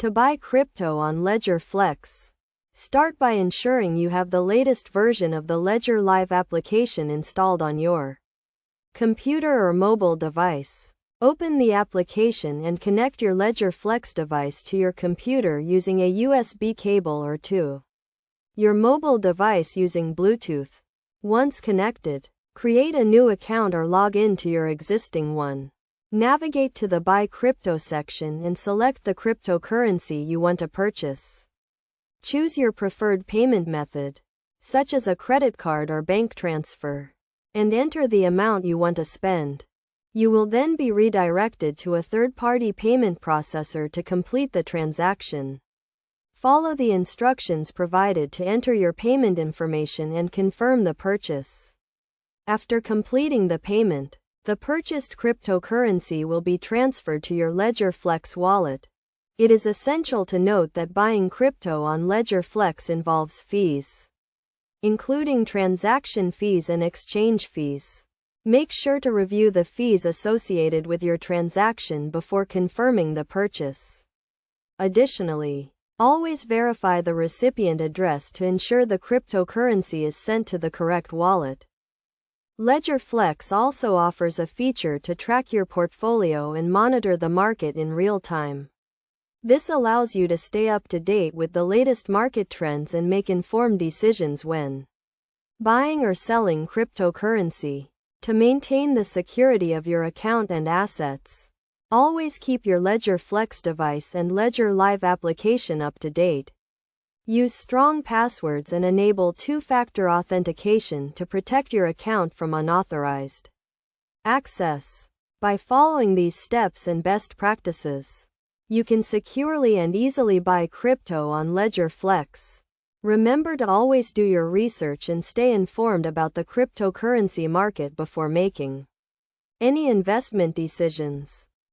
To buy crypto on Ledger Flex, start by ensuring you have the latest version of the Ledger Live application installed on your computer or mobile device. Open the application and connect your Ledger Flex device to your computer using a USB cable or to your mobile device using Bluetooth. Once connected, create a new account or log in to your existing one. Navigate to the Buy Crypto section and select the cryptocurrency you want to purchase. Choose your preferred payment method, such as a credit card or bank transfer, and enter the amount you want to spend. You will then be redirected to a third-party payment processor to complete the transaction. Follow the instructions provided to enter your payment information and confirm the purchase. After completing the payment, the purchased cryptocurrency will be transferred to your Ledger Flex wallet. It is essential to note that buying crypto on Ledger Flex involves fees, including transaction fees and exchange fees. Make sure to review the fees associated with your transaction before confirming the purchase. Additionally, always verify the recipient address to ensure the cryptocurrency is sent to the correct wallet. Ledger Flex also offers a feature to track your portfolio and monitor the market in real time. This allows you to stay up to date with the latest market trends and make informed decisions when buying or selling cryptocurrency. To maintain the security of your account and assets, always keep your Ledger Flex device and Ledger Live application up to date. Use strong passwords and enable two-factor authentication to protect your account from unauthorized access. By following these steps and best practices, you can securely and easily buy crypto on Ledger Flex. Remember to always do your research and stay informed about the cryptocurrency market before making any investment decisions.